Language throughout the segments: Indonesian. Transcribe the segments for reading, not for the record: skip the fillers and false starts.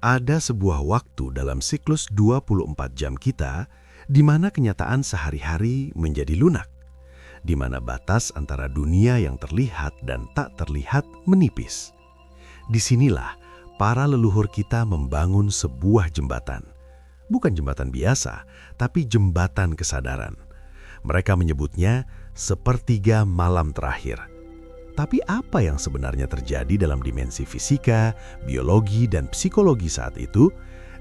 Ada sebuah waktu dalam siklus 24 jam kita di mana kenyataan sehari-hari menjadi lunak, di mana batas antara dunia yang terlihat dan tak terlihat menipis. Disinilah para leluhur kita membangun sebuah jembatan. Bukan jembatan biasa, tapi jembatan kesadaran. Mereka menyebutnya sepertiga malam terakhir. Tapi apa yang sebenarnya terjadi dalam dimensi fisika, biologi, dan psikologi saat itu?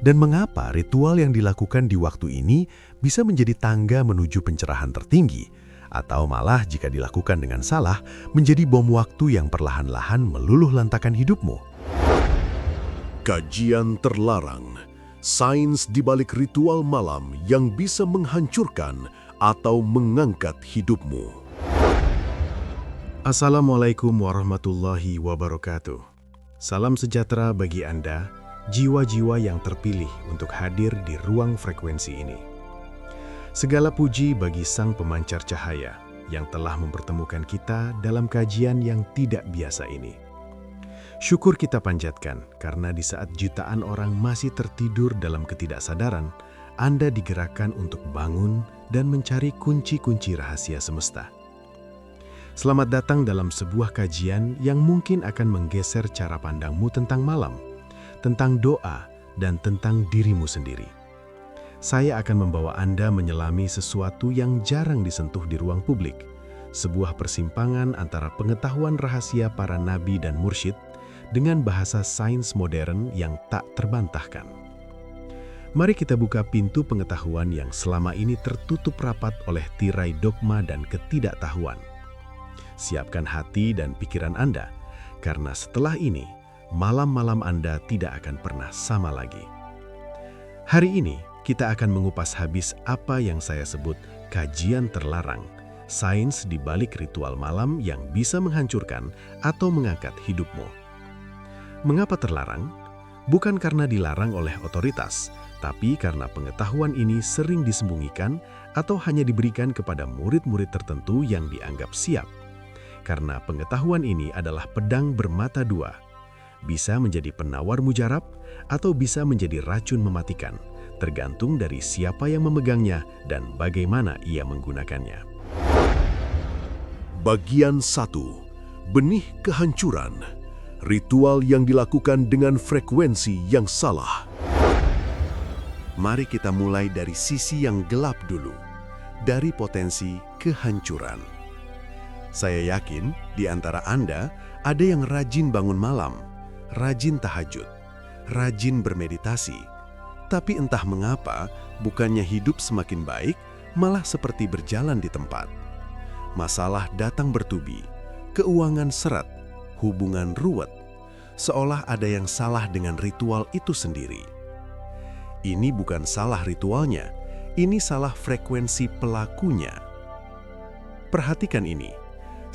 Dan mengapa ritual yang dilakukan di waktu ini bisa menjadi tangga menuju pencerahan tertinggi? Atau malah jika dilakukan dengan salah, menjadi bom waktu yang perlahan-lahan meluluh lantakan hidupmu? Kajian terlarang, sains di balik ritual malam yang bisa menghancurkan atau mengangkat hidupmu. Assalamualaikum warahmatullahi wabarakatuh. Salam sejahtera bagi Anda, jiwa-jiwa yang terpilih untuk hadir di ruang frekuensi ini. Segala puji bagi Sang Pemancar Cahaya yang telah mempertemukan kita dalam kajian yang tidak biasa ini. Syukur kita panjatkan karena di saat jutaan orang masih tertidur dalam ketidaksadaran, Anda digerakkan untuk bangun dan mencari kunci-kunci rahasia semesta. Selamat datang dalam sebuah kajian yang mungkin akan menggeser cara pandangmu tentang malam, tentang doa, dan tentang dirimu sendiri. Saya akan membawa Anda menyelami sesuatu yang jarang disentuh di ruang publik, sebuah persimpangan antara pengetahuan rahasia para nabi dan mursyid dengan bahasa sains modern yang tak terbantahkan. Mari kita buka pintu pengetahuan yang selama ini tertutup rapat oleh tirai dogma dan ketidaktahuan. Siapkan hati dan pikiran Anda, karena setelah ini, malam-malam Anda tidak akan pernah sama lagi. Hari ini, kita akan mengupas habis apa yang saya sebut kajian terlarang, sains di balik ritual malam yang bisa menghancurkan atau mengangkat hidupmu. Mengapa terlarang? Bukan karena dilarang oleh otoritas, tapi karena pengetahuan ini sering disembunyikan atau hanya diberikan kepada murid-murid tertentu yang dianggap siap. Karena pengetahuan ini adalah pedang bermata dua, bisa menjadi penawar mujarab atau bisa menjadi racun mematikan, tergantung dari siapa yang memegangnya dan bagaimana ia menggunakannya. Bagian 1. Benih kehancuran. Ritual yang dilakukan dengan frekuensi yang salah. Mari kita mulai dari sisi yang gelap dulu, dari potensi kehancuran. Saya yakin di antara Anda ada yang rajin bangun malam, rajin tahajud, rajin bermeditasi. Tapi entah mengapa, bukannya hidup semakin baik, malah seperti berjalan di tempat. Masalah datang bertubi, keuangan seret, hubungan ruwet, seolah ada yang salah dengan ritual itu sendiri. Ini bukan salah ritualnya, ini salah frekuensi pelakunya. Perhatikan ini.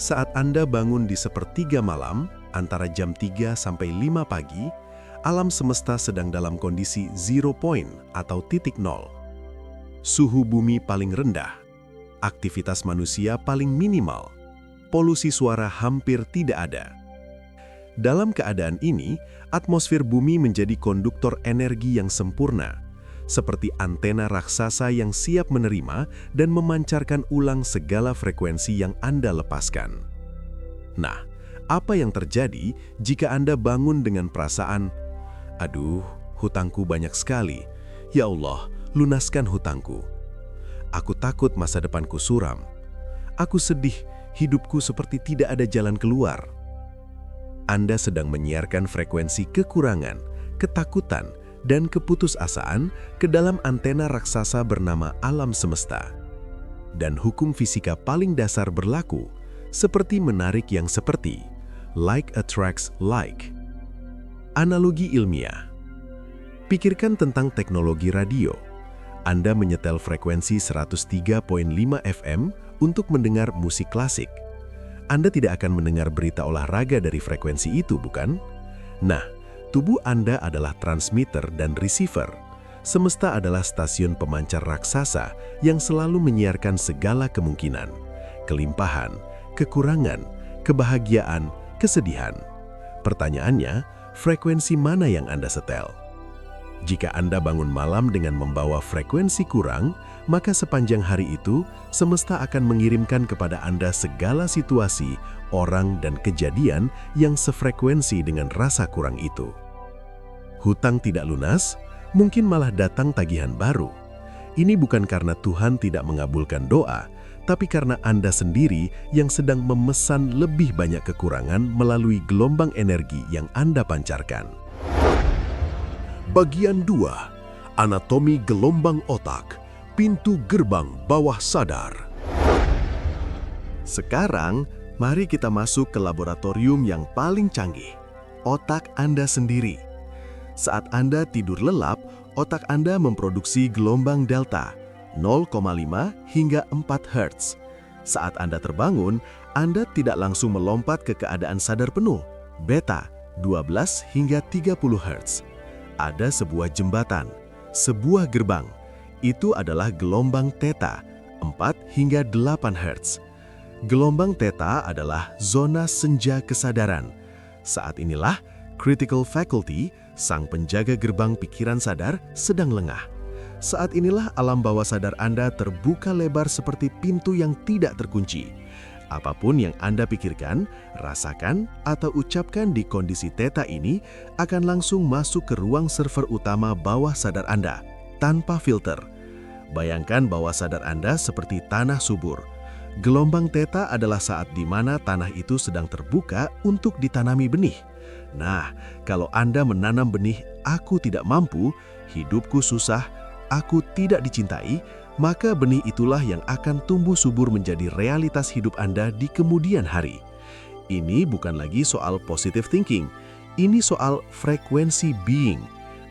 Saat Anda bangun di sepertiga malam, antara jam 3 sampai 5 pagi, alam semesta sedang dalam kondisi zero point atau titik nol. Suhu bumi paling rendah, aktivitas manusia paling minimal, polusi suara hampir tidak ada. Dalam keadaan ini, atmosfer bumi menjadi konduktor energi yang sempurna, seperti antena raksasa yang siap menerima dan memancarkan ulang segala frekuensi yang Anda lepaskan. Nah, apa yang terjadi jika Anda bangun dengan perasaan, "Aduh, hutangku banyak sekali. Ya Allah, lunaskan hutangku. Aku takut masa depanku suram. Aku sedih, hidupku seperti tidak ada jalan keluar." Anda sedang menyiarkan frekuensi kekurangan, ketakutan, dan keputusasaan ke dalam antena raksasa bernama alam semesta. Dan hukum fisika paling dasar berlaku, seperti menarik yang seperti, like attracts like. Analogi ilmiah. Pikirkan tentang teknologi radio. Anda menyetel frekuensi 103.5 FM untuk mendengar musik klasik. Anda tidak akan mendengar berita olahraga dari frekuensi itu, bukan? Nah, tubuh Anda adalah transmitter dan receiver. Semesta adalah stasiun pemancar raksasa yang selalu menyiarkan segala kemungkinan, kelimpahan, kekurangan, kebahagiaan, kesedihan. Pertanyaannya, frekuensi mana yang Anda setel? Jika Anda bangun malam dengan membawa frekuensi kurang, maka sepanjang hari itu, semesta akan mengirimkan kepada Anda segala situasi, orang, dan kejadian yang sefrekuensi dengan rasa kurang itu. Hutang tidak lunas, mungkin malah datang tagihan baru. Ini bukan karena Tuhan tidak mengabulkan doa, tapi karena Anda sendiri yang sedang memesan lebih banyak kekurangan melalui gelombang energi yang Anda pancarkan. Bagian 2. Anatomi gelombang otak, pintu gerbang bawah sadar. Sekarang, mari kita masuk ke laboratorium yang paling canggih, otak Anda sendiri. Saat Anda tidur lelap, otak Anda memproduksi gelombang delta, 0,5 hingga 4 Hz. Saat Anda terbangun, Anda tidak langsung melompat ke keadaan sadar penuh, beta, 12 hingga 30 Hz. Ada sebuah jembatan, sebuah gerbang. Itu adalah gelombang theta, 4 hingga 8 Hz. Gelombang theta adalah zona senja kesadaran. Saat inilah critical faculty, sang penjaga gerbang pikiran sadar, sedang lengah. Saat inilah alam bawah sadar Anda terbuka lebar seperti pintu yang tidak terkunci. Apapun yang Anda pikirkan, rasakan, atau ucapkan di kondisi theta ini akan langsung masuk ke ruang server utama bawah sadar Anda, tanpa filter. Bayangkan bawah sadar Anda seperti tanah subur. Gelombang theta adalah saat di mana tanah itu sedang terbuka untuk ditanami benih. Nah, kalau Anda menanam benih, aku tidak mampu, hidupku susah, aku tidak dicintai, maka benih itulah yang akan tumbuh subur menjadi realitas hidup Anda di kemudian hari. Ini bukan lagi soal positive thinking, ini soal frekuensi being.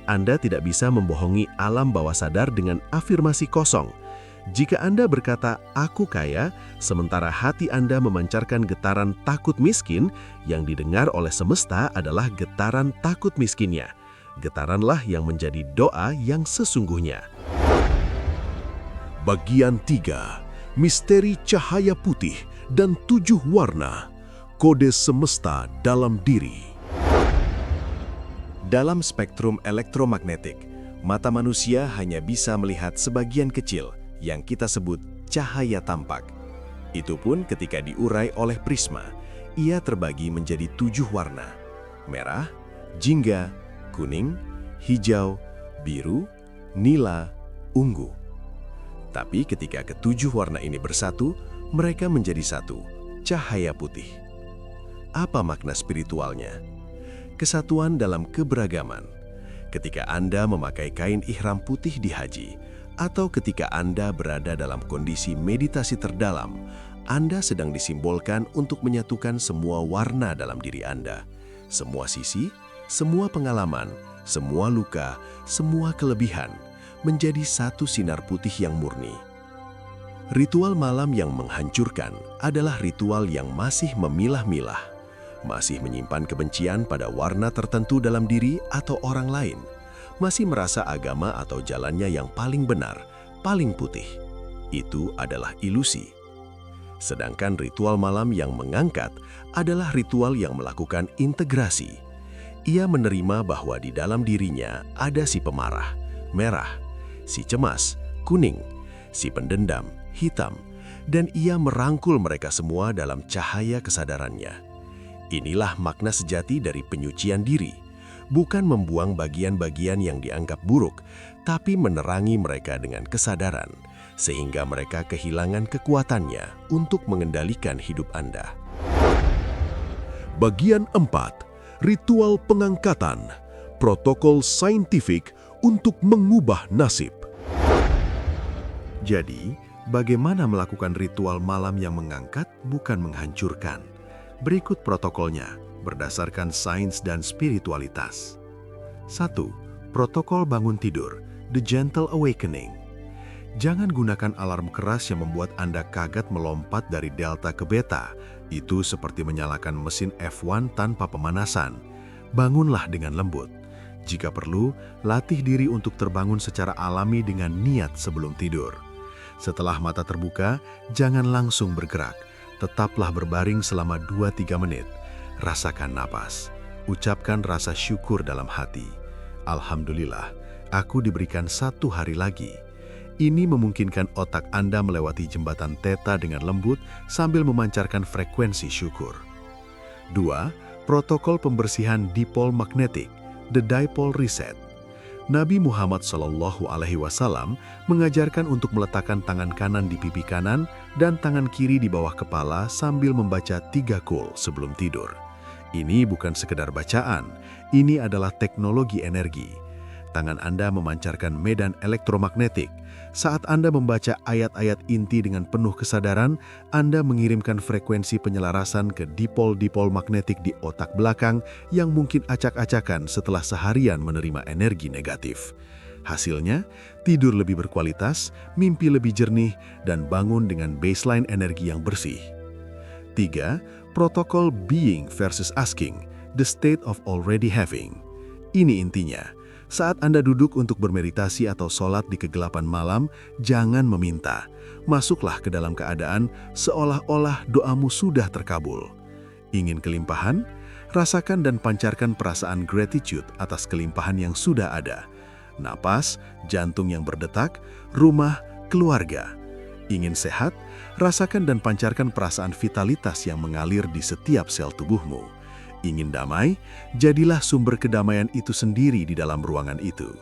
Anda tidak bisa membohongi alam bawah sadar dengan afirmasi kosong. Jika Anda berkata, aku kaya, sementara hati Anda memancarkan getaran takut miskin, yang didengar oleh semesta adalah getaran takut miskinnya. Getaranlah yang menjadi doa yang sesungguhnya. Bagian 3. Misteri cahaya putih dan 7 warna. Kode semesta dalam diri. Dalam spektrum elektromagnetik, mata manusia hanya bisa melihat sebagian kecil yang kita sebut cahaya tampak. Itu pun ketika diurai oleh prisma, ia terbagi menjadi 7 warna: merah, jingga, kuning, hijau, biru, nila, ungu. Tapi ketika ketujuh warna ini bersatu, mereka menjadi satu, cahaya putih. Apa makna spiritualnya? Kesatuan dalam keberagaman. Ketika Anda memakai kain ihram putih di haji, atau ketika Anda berada dalam kondisi meditasi terdalam, Anda sedang disimbolkan untuk menyatukan semua warna dalam diri Anda. Semua sisi, semua pengalaman, semua luka, semua kelebihan, menjadi satu sinar putih yang murni. Ritual malam yang menghancurkan adalah ritual yang masih memilah-milah, masih menyimpan kebencian pada warna tertentu dalam diri atau orang lain, masih merasa agama atau jalannya yang paling benar, paling putih. Itu adalah ilusi. Sedangkan ritual malam yang mengangkat adalah ritual yang melakukan integrasi. Ia menerima bahwa di dalam dirinya ada si pemarah, merah, si cemas, kuning, si pendendam, hitam, dan ia merangkul mereka semua dalam cahaya kesadarannya. Inilah makna sejati dari penyucian diri, bukan membuang bagian-bagian yang dianggap buruk, tapi menerangi mereka dengan kesadaran, sehingga mereka kehilangan kekuatannya untuk mengendalikan hidup Anda. Bagian 4. Ritual pengangkatan, protokol saintifik untuk mengubah nasib. Jadi, bagaimana melakukan ritual malam yang mengangkat bukan menghancurkan? Berikut protokolnya berdasarkan sains dan spiritualitas. 1. Protokol bangun tidur, The Gentle Awakening. Jangan gunakan alarm keras yang membuat Anda kaget melompat dari delta ke beta. Itu seperti menyalakan mesin F1 tanpa pemanasan. Bangunlah dengan lembut. Jika perlu, latih diri untuk terbangun secara alami dengan niat sebelum tidur. Setelah mata terbuka, jangan langsung bergerak. Tetaplah berbaring selama 2-3 menit. Rasakan napas. Ucapkan rasa syukur dalam hati. Alhamdulillah, aku diberikan 1 hari lagi. Ini memungkinkan otak Anda melewati jembatan Theta dengan lembut sambil memancarkan frekuensi syukur. 2. Protokol pembersihan dipol magnetik, the dipole reset. Nabi Muhammad SAW mengajarkan untuk meletakkan tangan kanan di pipi kanan dan tangan kiri di bawah kepala sambil membaca 3 kul sebelum tidur. Ini bukan sekedar bacaan, ini adalah teknologi energi. Tangan Anda memancarkan medan elektromagnetik. Saat Anda membaca ayat-ayat inti dengan penuh kesadaran, Anda mengirimkan frekuensi penyelarasan ke dipol-dipol magnetik di otak belakang yang mungkin acak-acakan setelah seharian menerima energi negatif. Hasilnya, tidur lebih berkualitas, mimpi lebih jernih, dan bangun dengan baseline energi yang bersih. 3. Protokol being versus asking, the state of already having. Ini intinya. Saat Anda duduk untuk bermeditasi atau sholat di kegelapan malam, jangan meminta. Masuklah ke dalam keadaan seolah-olah doamu sudah terkabul. Ingin kelimpahan? Rasakan dan pancarkan perasaan gratitude atas kelimpahan yang sudah ada. Napas, jantung yang berdetak, rumah, keluarga. Ingin sehat? Rasakan dan pancarkan perasaan vitalitas yang mengalir di setiap sel tubuhmu. Ingin damai? Jadilah sumber kedamaian itu sendiri di dalam ruangan itu.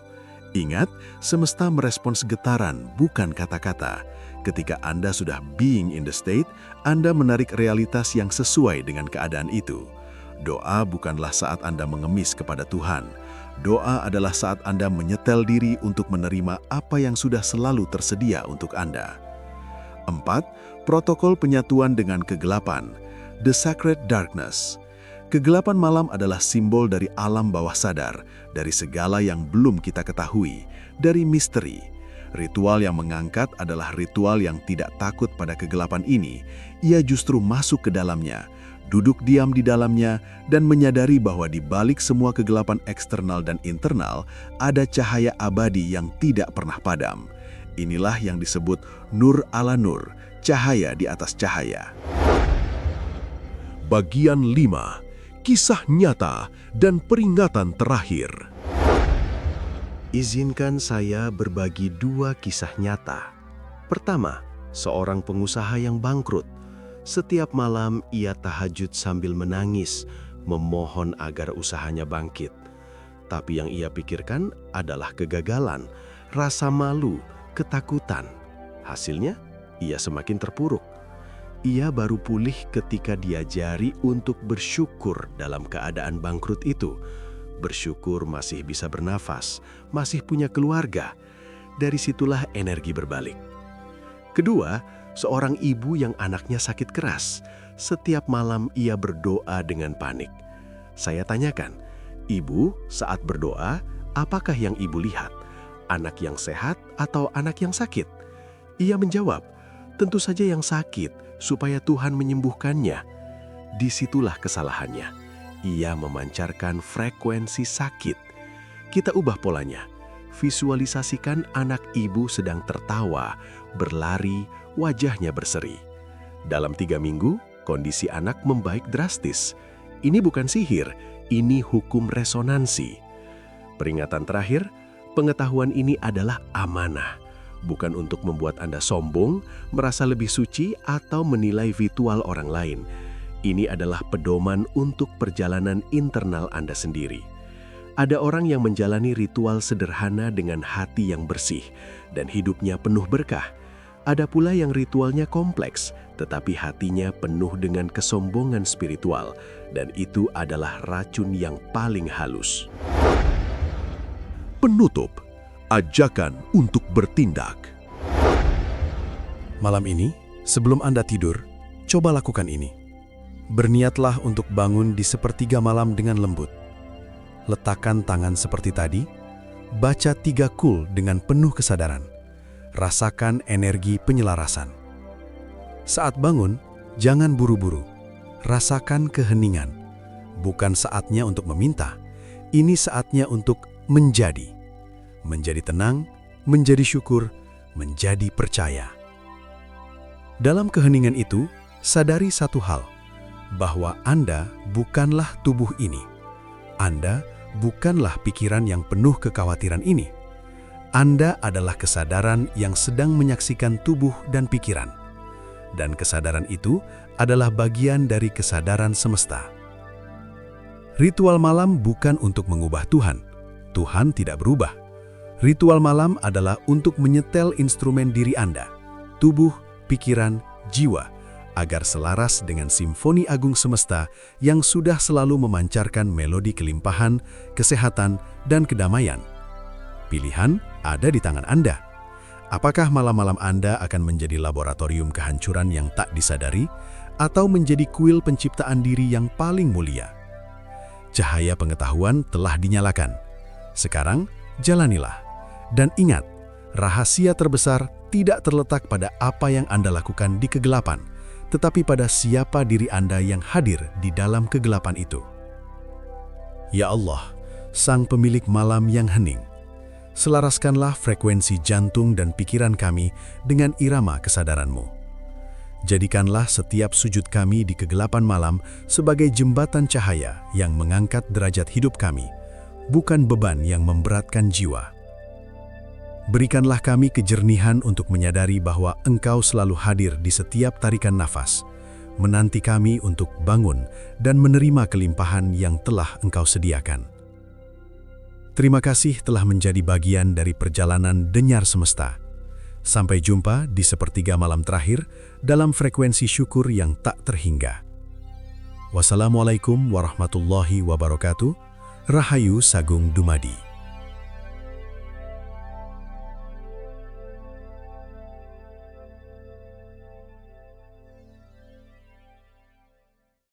Ingat, semesta merespons getaran, bukan kata-kata. Ketika Anda sudah being in the state, Anda menarik realitas yang sesuai dengan keadaan itu. Doa bukanlah saat Anda mengemis kepada Tuhan. Doa adalah saat Anda menyetel diri untuk menerima apa yang sudah selalu tersedia untuk Anda. 4. Protokol penyatuan dengan kegelapan, the sacred darkness. Kegelapan malam adalah simbol dari alam bawah sadar, dari segala yang belum kita ketahui, dari misteri. Ritual yang mengangkat adalah ritual yang tidak takut pada kegelapan ini. Ia justru masuk ke dalamnya, duduk diam di dalamnya, dan menyadari bahwa di balik semua kegelapan eksternal dan internal, ada cahaya abadi yang tidak pernah padam. Inilah yang disebut nur ala nur, cahaya di atas cahaya. Bagian 5. Kisah nyata dan peringatan terakhir. Izinkan saya berbagi 2 kisah nyata. Pertama, seorang pengusaha yang bangkrut. Setiap malam ia tahajud sambil menangis, memohon agar usahanya bangkit. Tapi yang ia pikirkan adalah kegagalan, rasa malu, ketakutan. Hasilnya, ia semakin terpuruk. Ia baru pulih ketika diajari untuk bersyukur dalam keadaan bangkrut itu. Bersyukur masih bisa bernafas, masih punya keluarga. Dari situlah energi berbalik. Kedua, seorang ibu yang anaknya sakit keras. Setiap malam ia berdoa dengan panik. Saya tanyakan, ibu saat berdoa, apakah yang ibu lihat? Anak yang sehat atau anak yang sakit? Ia menjawab, tentu saja yang sakit, supaya Tuhan menyembuhkannya. Disitulah kesalahannya. Ia memancarkan frekuensi sakit. Kita ubah polanya. Visualisasikan anak ibu sedang tertawa, berlari, wajahnya berseri. Dalam 3 minggu, kondisi anak membaik drastis. Ini bukan sihir, ini hukum resonansi. Peringatan terakhir, pengetahuan ini adalah amanah. Bukan untuk membuat Anda sombong, merasa lebih suci, atau menilai ritual orang lain. Ini adalah pedoman untuk perjalanan internal Anda sendiri. Ada orang yang menjalani ritual sederhana dengan hati yang bersih, dan hidupnya penuh berkah. Ada pula yang ritualnya kompleks, tetapi hatinya penuh dengan kesombongan spiritual, dan itu adalah racun yang paling halus. Penutup. Ajakan untuk bertindak. Malam ini, sebelum Anda tidur, coba lakukan ini. Berniatlah untuk bangun di sepertiga malam dengan lembut. Letakkan tangan seperti tadi, baca 3 kul dengan penuh kesadaran. Rasakan energi penyelarasan. Saat bangun, jangan buru-buru. Rasakan keheningan. Bukan saatnya untuk meminta, ini saatnya untuk menjadi. Menjadi tenang, menjadi syukur, menjadi percaya. Dalam keheningan itu, sadari satu hal, bahwa Anda bukanlah tubuh ini. Anda bukanlah pikiran yang penuh kekhawatiran ini. Anda adalah kesadaran yang sedang menyaksikan tubuh dan pikiran. Dan kesadaran itu adalah bagian dari kesadaran semesta. Ritual malam bukan untuk mengubah Tuhan. Tuhan tidak berubah. Ritual malam adalah untuk menyetel instrumen diri Anda, tubuh, pikiran, jiwa, agar selaras dengan simfoni agung semesta yang sudah selalu memancarkan melodi kelimpahan, kesehatan, dan kedamaian. Pilihan ada di tangan Anda. Apakah malam-malam Anda akan menjadi laboratorium kehancuran yang tak disadari, atau menjadi kuil penciptaan diri yang paling mulia? Cahaya pengetahuan telah dinyalakan. Sekarang, jalanilah. Dan ingat, rahasia terbesar tidak terletak pada apa yang Anda lakukan di kegelapan, tetapi pada siapa diri Anda yang hadir di dalam kegelapan itu. Ya Allah, Sang Pemilik malam yang hening, selaraskanlah frekuensi jantung dan pikiran kami dengan irama kesadaran-Mu. Jadikanlah setiap sujud kami di kegelapan malam sebagai jembatan cahaya yang mengangkat derajat hidup kami, bukan beban yang memberatkan jiwa. Berikanlah kami kejernihan untuk menyadari bahwa Engkau selalu hadir di setiap tarikan nafas, menanti kami untuk bangun dan menerima kelimpahan yang telah Engkau sediakan. Terima kasih telah menjadi bagian dari perjalanan Denyar Semesta. Sampai jumpa di sepertiga malam terakhir dalam frekuensi syukur yang tak terhingga. Wassalamualaikum warahmatullahi wabarakatuh. Rahayu Sagung Dumadi.